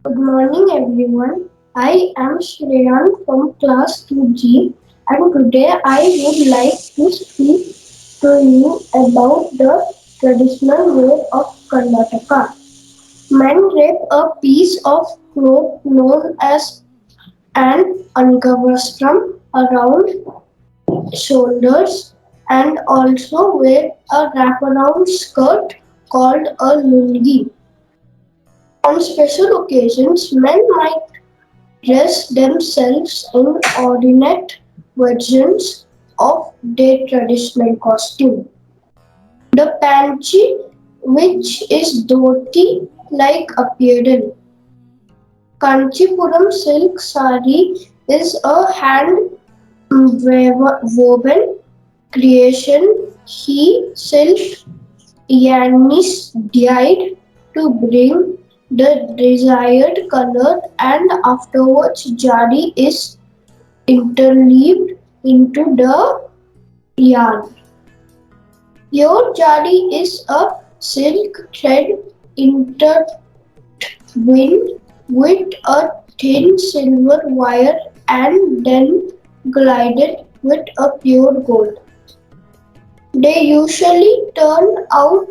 Good morning, everyone. I am Shreyan from class 2G, and today I would like to speak to you about the traditional wear of Karnataka. Men wrap a piece of cloth known as an angavastram around shoulders and also wear a wraparound skirt called a lungi. On special occasions, men might dress themselves in ornate versions of their traditional costume. The panchi, which is dhoti like apparel. Kanchipuram silk sari is a hand woven creation. He silk yarns dyed to bring the desired color and afterwards jari is interleaved into the yarn. Pure jari is a silk thread intertwined with a thin silver wire and then glided with a pure gold. They usually turn out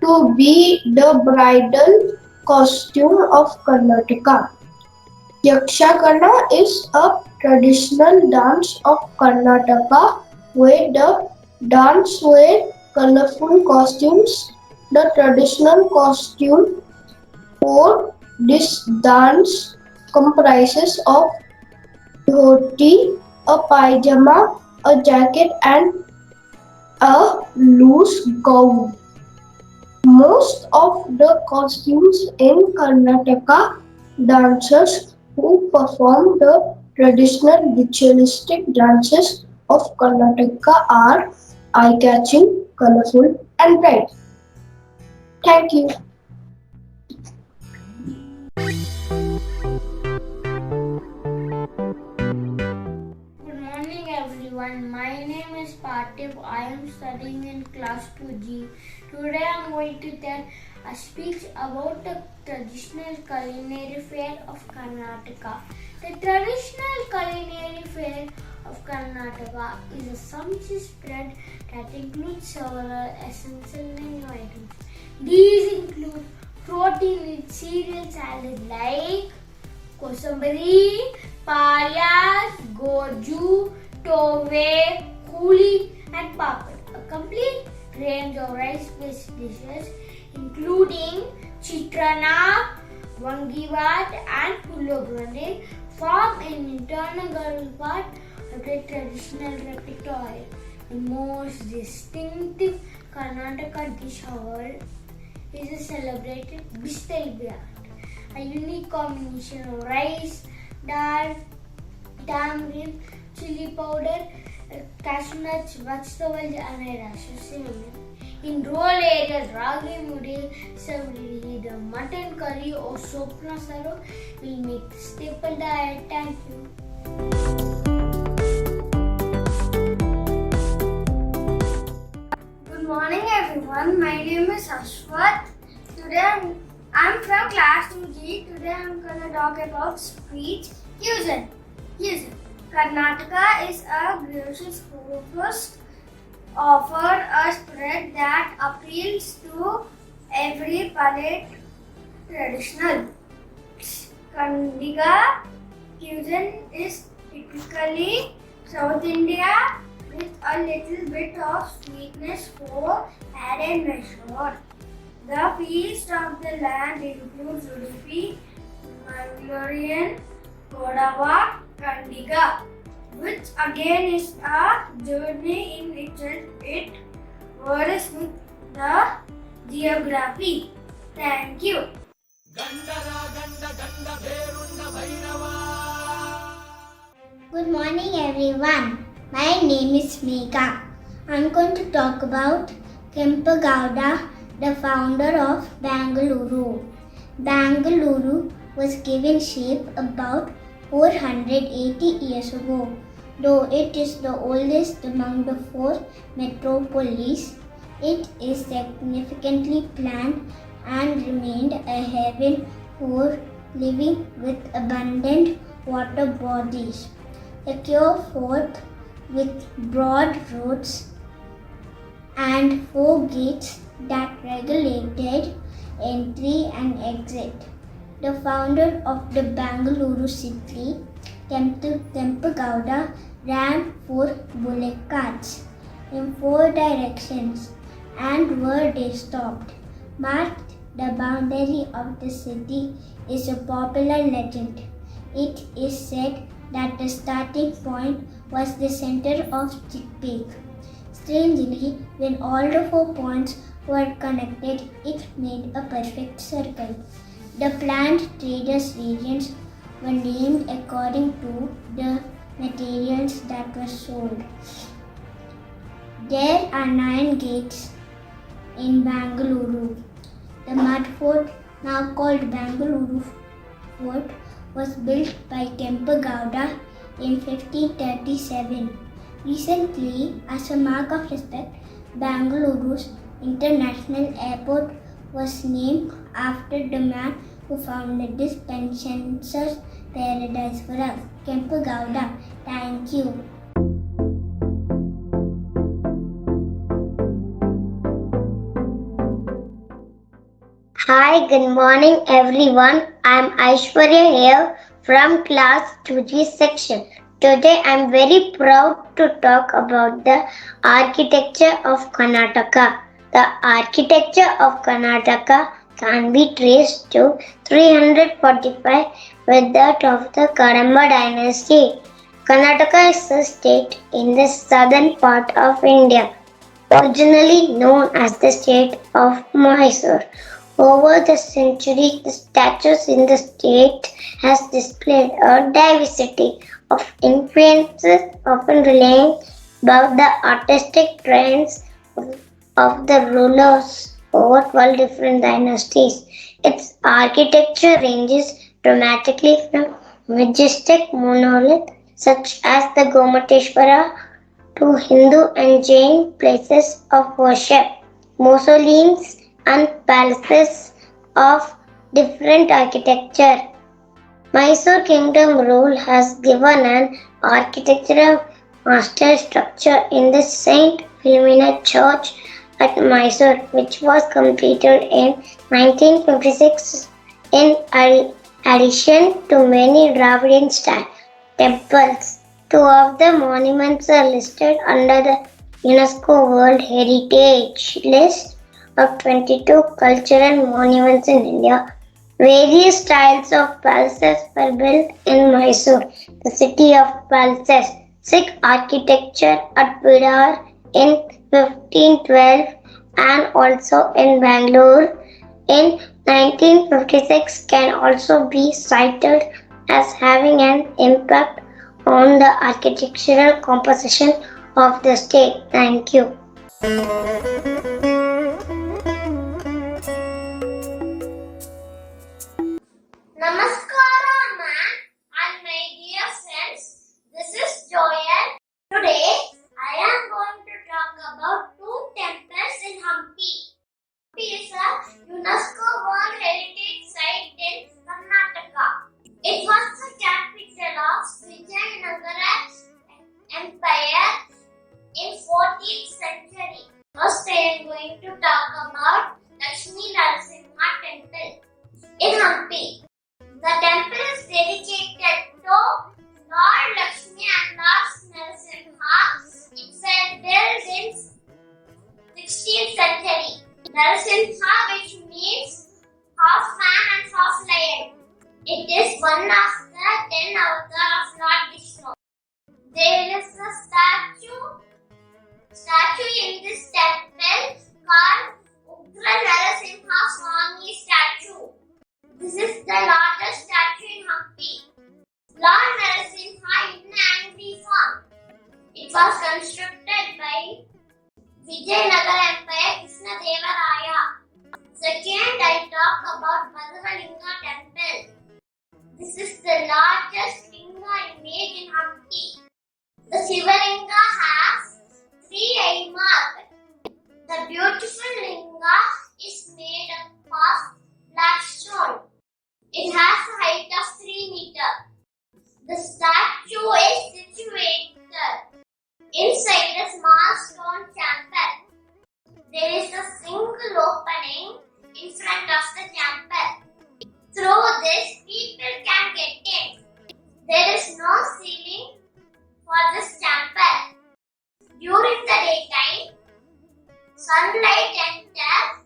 to be the bridal costume of Karnataka. Yakshagana is a traditional dance of Karnataka where the dance wear colorful costumes. The traditional costume for this dance comprises of dhoti, a pajama, a jacket and a loose gown. Most of the costumes in Karnataka dancers who perform the traditional ritualistic dances of Karnataka are eye-catching, colorful and bright. Thank you. Good morning everyone. My name is Parthiv. I am studying in class 2G. Today I am going to tell a speech about the traditional culinary fare of Karnataka. The traditional culinary fare of Karnataka is a sumptuous spread that includes several essential menu items. These include protein-rich cereal salad like Kosambari, Palyas, Goju, Tove, Huli and Papad. A complete range of rice-based dishes including Chitrana, Vangivat and Pulogurane form an integral part of the traditional repertoire. The most distinctive Karnataka dish, however, is a celebrated Bistal Biat, a unique combination of rice, dal, tamarind, chili powder, cashew nuts, vegetable and cinnamon. In rural areas, ragi mudi, savoury, the mutton curry or sopna saru will make the staple diet. Thank you. Good morning everyone, my name is Ashwath. Today I'm from class 2G. Today I'm gonna talk about street cuisine. Karnataka is a gracious focus offer a spread that appeals to every palate. Traditional Kandiga cuisine is typically South India with a little bit of sweetness for added measure. The feast of the land includes Udupi, Mangalorean, Kodava, Kandiga, which again is a journey in itself. It varies with the geography. Thank you. Good morning, everyone. My name is Megha. I'm going to talk about Kempegowda, the founder of Bangalore. Bangalore was given shape about 480 years ago. Though it is the oldest among the four metropolises, it is significantly planned and remained a haven for living with abundant water bodies. Secure fort with broad roads and 4 gates that regulated entry and exit. The founder of the Bangalore city, Kempegowda, ran 4 bullock carts in 4 directions, and where they stopped marked the boundary of the city is a popular legend. It is said that the starting point was the center of Chick-Peak. Strangely, when all the 4 points were connected, it made a perfect circle. The planned traders' regions were named according to the materials that were sold. There are 9 gates in Bangalore. The mud fort, now called Bangalore Fort, was built by Kempegowda in 1537. Recently, as a mark of respect, Bangaluru's International Airport was named after the man who founded this pensioners' paradise for us, Kempegowda. Thank you. Hi, good morning everyone. I am Aishwarya here from class 2G section. Today I am very proud to talk about the architecture of Karnataka. The architecture of Karnataka can be traced to 345 with that of the Kadamba dynasty. Karnataka is a state in the southern part of India, originally known as the state of Mysore. Over the centuries, the statues in the state has displayed a diversity of influences, often relying about the artistic trends of the rulers over 12 different dynasties. Its architecture ranges dramatically from majestic monoliths such as the Gomateshwara to Hindu and Jain places of worship, mausoleums, and palaces of different architecture. Mysore Kingdom rule has given an architectural master structure in the Saint Philomena Church at Mysore, which was completed in 1956 in addition to many Dravidian style temples. 2 of the monuments are listed under the UNESCO World Heritage List of 22 cultural monuments in India. Various styles of palaces were built in Mysore, the city of palaces. Sikh architecture at Bidar in 1512 and also in Bangalore in 1956 can also be cited as having an impact on the architectural composition of the state. Thank you. Namaskara, ma'am, and my dear friends. This is Joel. Today, I am going to talk about 2 temples in Hampi. Hampi is a UNESCO World Heritage Site in Karnataka. It was the capital of Vijayanagara Empire in 14th century. First, I am going to talk about Lakshmi Narasimha Temple in Hampi. The temple is dedicated to Lord Lakshmi and Lord Narasimha. It was built in 16th century. Narasimha, which means half man and half lion. It is one of the 10 avatars of Lord Vishnu. There is a statue in this temple called Ugra Narasimha Swami statue. This is the largest statue in Hampi. Lord Narasimha in angry form. It was constructed by Vijayanagara Empire Krishnadevaraya. Second, I talk about Madhavalinga Temple. This is the largest linga image in Hampi. The Shivalinga has 3 eye marks. The beautiful linga is made up of black stone. It has a The statue is situated inside a small stone temple. There is a single opening in front of the temple. Through this, people can get in. There is no ceiling for this temple. During the daytime, sunlight enters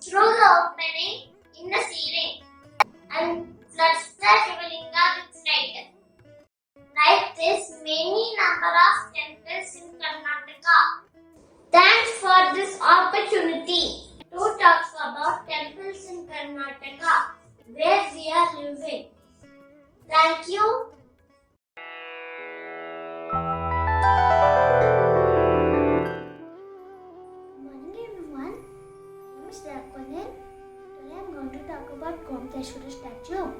through the opening in the ceiling and floods the Shivalinga with light. Like this, many number of temples in Karnataka. Thanks for this opportunity to talk about temples in Karnataka, where we are living. Thank you. Good morning everyone. My name is Rakonen. Today I am going to talk about Gomteshwara statue.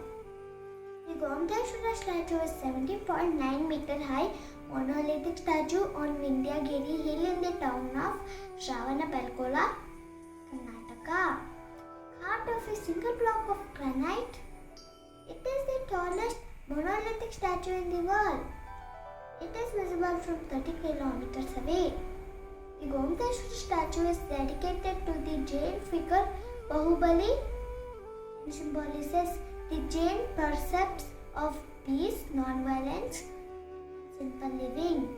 The Gomteshwara statue is 17.9 meter high monolithic statue on Vindhyagiri hill in the town of Shravanabelagola, Karnataka. Carved of a single block of granite, it is the tallest monolithic statue in the world. It is visible from 30 kilometers away. The Gomteshwara statue is dedicated to the Jain figure Bahubali and symbolizes the Jain precepts of peace, non-violence, simple living.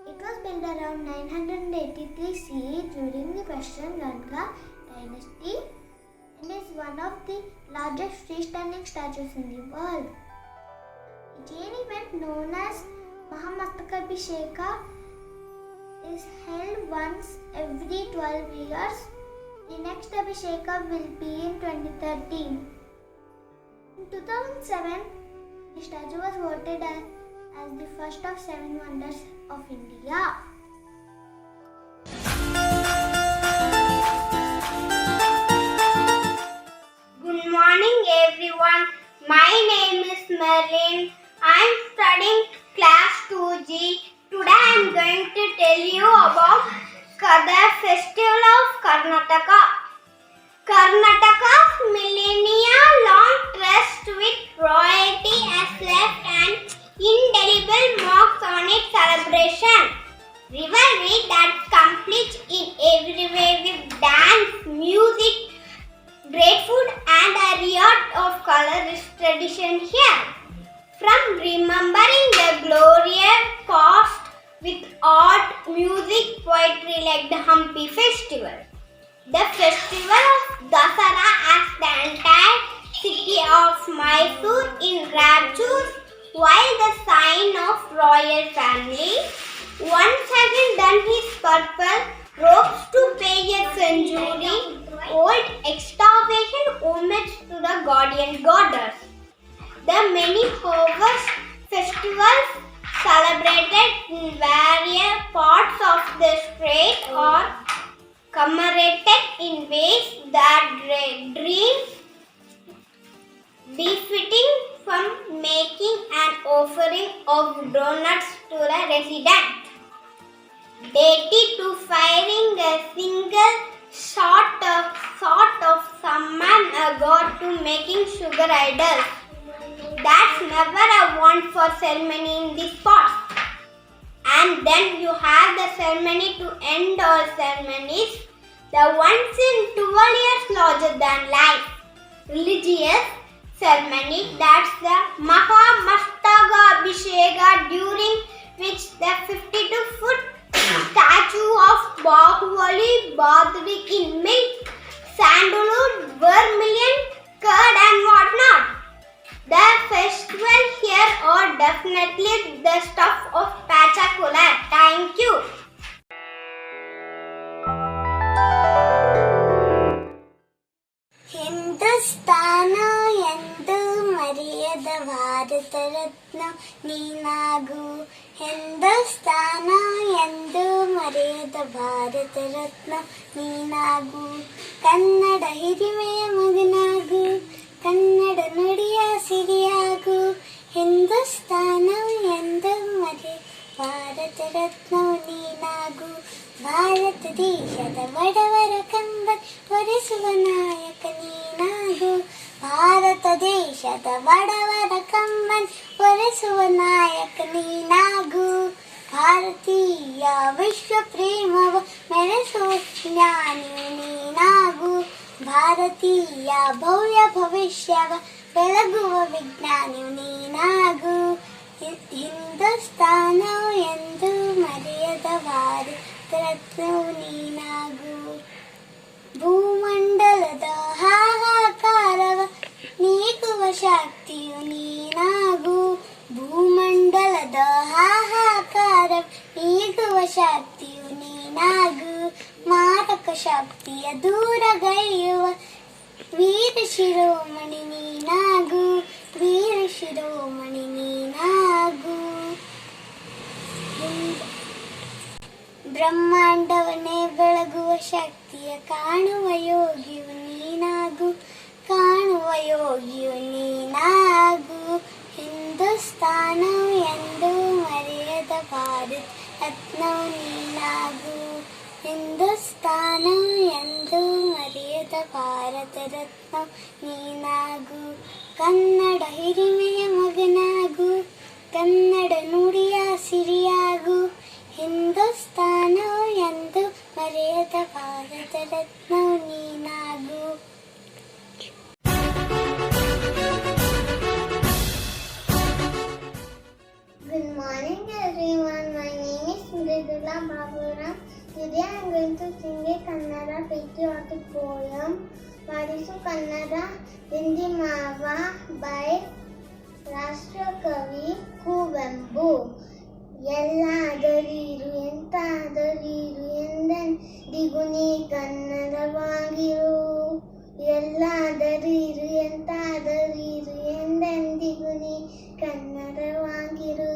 It was built around 983 CE during the Persian Ganga dynasty and is one of the largest freestanding statues in the world. A Jain event known as Mahamastakabhisheka is held once every 12 years. The next Abhisheka will be in 2013. In 2007, the statue was voted as the first of 7 wonders of India. Good morning everyone. My name is Merlin. I am studying class 2G. Today I am going to tell you about the festival of Karnataka. Karnataka's millennia-long trust with royalty has left an indelible marks on its celebration. Rivalry that completes in every way with dance, music, great food and a riot of color is tradition here. From remembering the glorious past with art, music, poetry like the Hampi festival. The festival of Dasara as the entire city of Mysore in raptures while the sign of royal family once again done his purple robes to pay a century-old excavation homage to the guardian goddess. The many harvest festivals celebrated in various parts of the state are commemorated in ways that dream befitting, from making an offering of donuts to the resident, dated to firing a single shot of summon a god to making sugar idols. That's never a want for ceremony in this spot. And then you have the ceremony to end all ceremonies, the once in 12 years larger than life religious ceremony, that's the Mahamastaka during which the 52-foot statue of Bahubali bathed in milk, sandalwood, vermilion, curd and whatnot. The festival here are definitely the stuff of Pachakola. Thank you. Hindustan ಎಂದು ಮರೆಯದ ಭಾರತ ರತ್ನ ನೀನಾಗು. ಹಿಂದೂಸ್ತಾನ ಎಂದು ಮರೆಯದ ಭಾರತ ರತ್ನ ನೀನಾಗು. ಕನ್ನಡ ಹಿರಿಮೆಯ ಮಗನಾಗು, ಕನ್ನಡ ನುಡಿಯ ಸಿರಿಯಾಗು. ಹಿಂದೂಸ್ತಾನ ಎಂದು ಮರೆ ಭಾರತ ರತ್ನ ನೀನಾಗು. ಭಾರತ ದೇಶದ ಬಡವರ ಕಂಬ ಹೊರಿಸುವ ನಾಯಕ ನೀನಾಗು. ಭಾರತ ದೇಶದ ಬಡವರ ಕಮ್ಮನ್ ಒರೆಸುವ ನಾಯಕ ನೀನಾಗು. ಭಾರತೀಯ ವಿಶ್ವ ಪ್ರೇಮವ ಮೆರೆಸುವ ಜ್ಞಾನಿಯು ನೀನಾಗು. ಭಾರತೀಯ ಭವ್ಯ ಭವಿಷ್ಯವ ಬೆಳಗುವ ವಿಜ್ಞಾನಿಯು ನೀನಾಗು. ಹಿಂದೂಸ್ತಾನವು ಎಂದು ಮರೆಯದ ಭಾರತ ರತ್ನವು ನೀನಾಗು. ಭೂಮಂಡಲದ ಹಾಹಾಕಾರವ ನೀಗುವ ಶಕ್ತಿಯು ನೀನಾಗು. ಭೂಮಂಡಲದ ಹಾಹಾಕಾರವ ನೀಗುವ ಶಕ್ತಿಯು ನೀನಾಗು. ಮಾರಕ ಶಕ್ತಿಯ ದೂರಗೈಯುವ ವೀರ ಶಿರೋಮಣಿ ನೀನಾಗು. ವೀರ ಶಿರೋಮಣಿ ನೀನಾಗು. ಬ್ರಹ್ಮಾಂಡವನ್ನೇ ಬೆಳಗುವ ಶಕ್ತಿಯ ಕಾಣುವ ಯೋಗಿಯು ನೀನಾಗು. ಕಾಣುವ ಯೋಗಿಯು ನೀನಾಗು. ಹಿಂದೂಸ್ತಾನವು ಎಂದು ಮರೆಯದ ಭಾರತ ರತ್ನವು ನೀನಾಗು. ಹಿಂದೂಸ್ತಾನವು ಎಂದು ಮರೆಯದ ಭಾರತ ರತ್ನವು ನೀನಾಗು. ಕನ್ನಡ ಹಿರಿಮೆಯ ಮಗನಾಗು. ಕನ್ನಡ ನುಡಿಯ ಸಿರಿಯಾಗು. ಹಿಂದೂಸ್ತಾನವು ಎಂದು ಮರೆಯದ Bharat ರತ್ನವು ನೀನಾಗು. Good morning everyone. My name is Mridula Baburam. Today I am going to sing a Kannada patriotic poem, Padisu Kannada Vindimava by Rashtrakavi Kuvempu. ಎಲ್ಲಾದರಿರು ಎಂತಾದರಿರು ಎಂದೆಂದಿಗೂ ನೀ ಕನ್ನಡವಾಗಿರು. ಎಲ್ಲಾದರಿರು ಎಂತಾದರಿರು ಎಂದೆಂದಿಗೂ ನೀ ಕನ್ನಡವಾಗಿರು.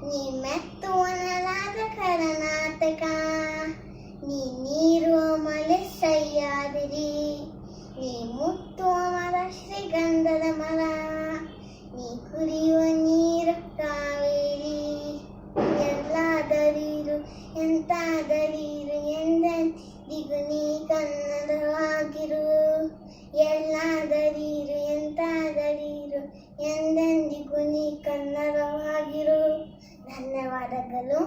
ನೀ ಮೆತ್ತುವ ನೆಲದ ಕರ್ನಾಟಕ, ನೀ ನೀರುವ ಮಲೆ ಸಹ್ಯಾದ್ರಿ, ನೀ ಮುಟ್ಟುವ ಮರ ಶ್ರೀಗಂಧದ ಮರ, ನೀ ಕುಡಿಯುವ ನೀರು ಕಾವೇರಿ. ಎಲ್ಲಾದರಿರು ಎಂತಾದರಿರು ಎಂದೆಂದಿಗೂ ನೀ ಕನ್ನಡವಾಗಿರು. ಎಲ್ಲಾದರಿರು ಎಂತಾದರಿರು ಎಂದೆಂದಿಗೂ ನೀ ಕನ್ನಡವಾಗಿರು. ಧನ್ಯವಾದಗಳು.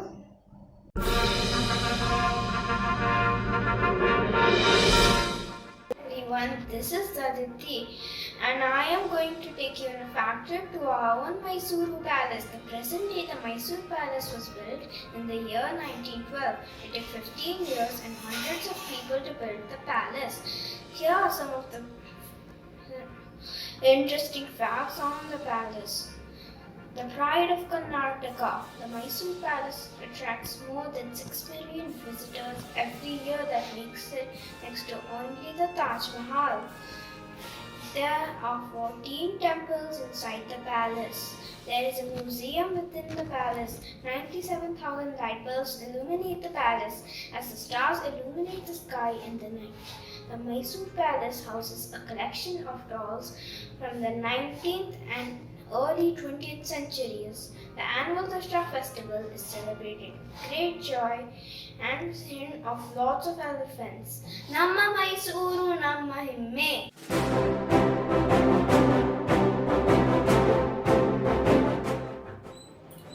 Everyone, this is Aditi, and I am going to take you on a fact trip to our own Mysuru Palace. The present day, the Mysuru Palace was built in the year 1912. It took 15 years and hundreds of people to build the palace. Here are some of the interesting facts on the palace. The pride of Karnataka, the Mysuru Palace attracts more than 6 million visitors every year. That makes it next to only the Taj Mahal. There are 14 temples inside the palace. There is a museum within the palace. 97,000 light bulbs illuminate the palace as the stars illuminate the sky in the night. The Mysuru Palace houses a collection of dolls from the 19th and early 20th centuries. The annual Dasara festival is celebrated with great joy and scene of lots of elephants. Namma Mysuru Namma Himme.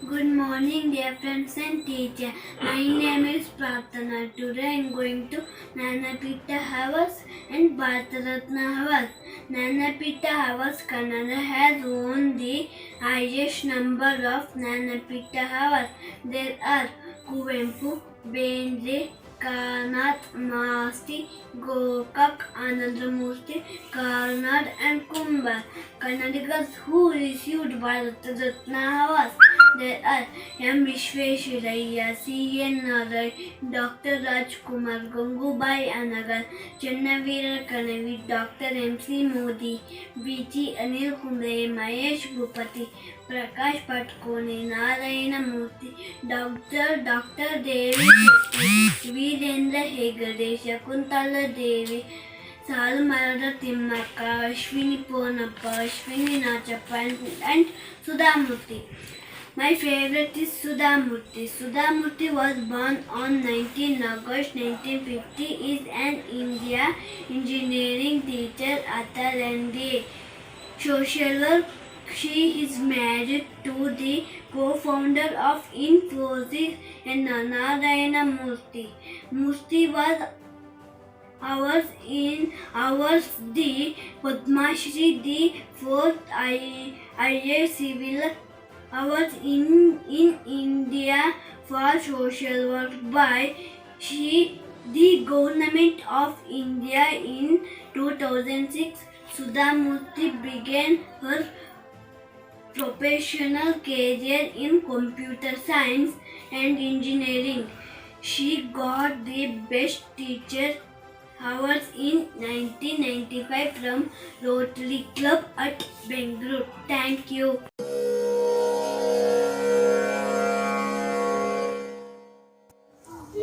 Good morning dear friends and teacher. My name is Prarthana. Today I am going to Jnanapita Awards and Bharata Ratna Awards. Jnanapita Awards Kannada has won the highest number of Jnanapita Awards. There are Kuvempu, Bendre, Karnad, Masti, Gokak, Anandramurti, Karnad and Kumbar. Kannadigas who received Bharata Ratna Awards. There are M. Vishveshwaraya, C.N. Narai, Dr. Rajkumar, Gangubai Anagar, Channaveera Kanavi, Dr. M.C. Modi, B.G. Anil Kumble, Mahesh Bhupati, Prakash Patkone, Narayana Murthy, Dr. Devi Shetty, Virendra Hegade, Shakuntala Devi, Salmarada Timmaka, Ashwini Ponappa, Ashwini Nachappa and Sudhamurthy. My favorite is Sudhamurthy. Sudhamurthy was born on 19 August 1950. Is an India engineering teacher, author and social work. She is married to the co-founder of Infosys and Narayana Murthy. Murthy was ours the Padma Shri, the fourth IAS Civil Awards in India for social work by the Government of India in 2006. Sudha Murthy began her professional career in computer science and engineering. She got the Best Teacher Awards in 1995 from Rotary Club at Bengaluru. Thank you.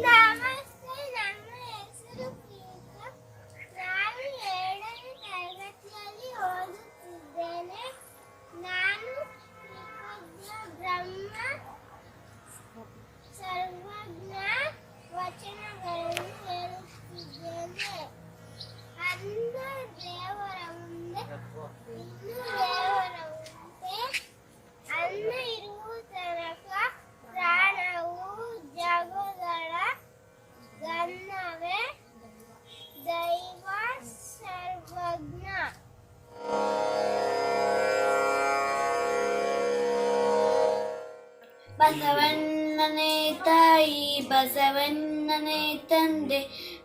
ನಮಸ್ತೆ, ನನ್ನ ಹೆಸರು ಪ್ರೀತಾ. ನಾನು 7ನೇ ತರಗತಿಯಲ್ಲಿ ಓದುತ್ತಿದ್ದೇನೆ. ನಾನು ಬ್ರಹ್ಮ ಸರ್ವಜ್ಞ ವಚನಗಳನ್ನು ಹೇಳುತ್ತಿದ್ದೇನೆ. ಅನ್ನ ದೇವರ ಮುಂದೆ ಇನ್ನು ದೇವರ ಮುಂದೆ ಅನ್ನ ಇರುವ ತನಕ ಪ್ರಾಣವು ಜಗದಳ ಗನ್ನವೇ ದೈವ ಸರ್ವಜ್ಞ. ಬಸವಣ್ಣನೇ ತಾಯಿ, ಬಸವಣ್ಣನೇ ತಂದೆ,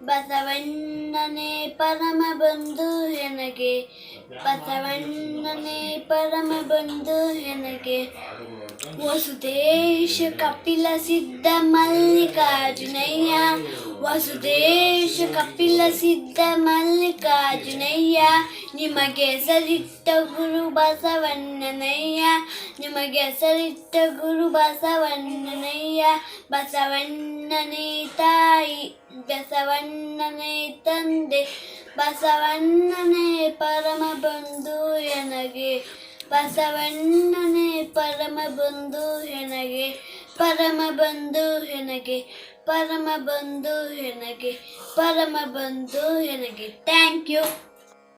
ಬಸವಣ್ಣನೇ ಪರಮ ಬಂಧು ಎನಗೆ, ಬಸವಣ್ಣನೇ ಪರಮ ಬಂಧು ಎನಗೆ. ವಸುದೇಶ ಕಪಿಲ ಸಿದ್ಧ ಮಲ್ಲಿಕಾರ್ಜುನಯ್ಯ, ವಸುದೇಶ ಕಪಿಲ ಸಿದ್ಧ ಮಲ್ಲಿಕಾರ್ಜುನಯ್ಯ. ನಿಮಗೆ ಹೆಸರಿಟ್ಟ ಗುರು ಬಸವಣ್ಣನಯ್ಯ, ನಿಮಗೆ ಹೆಸರಿಟ್ಟ ಗುರು ಬಸವಣ್ಣನಯ್ಯ. ಬಸವಣ್ಣನೇ ತಾಯಿ, ಬಸವಣ್ಣನೇ ತಂದೆ, ಬಸವಣ್ಣನೇ ಪರಮ ಬಂಧು ಎನಗೆ, ಬಸವಣ್ಣನೇ ಪರಮ ಬಂಧು ಎನಗೆ, ಪರಮ ಬಂಧು ಎನಗೆ, ಪರಮ ಬಂಧು ಎನಗೆ, ಪರಮ ಬಂಧು ಎನಗೆ. Thank you.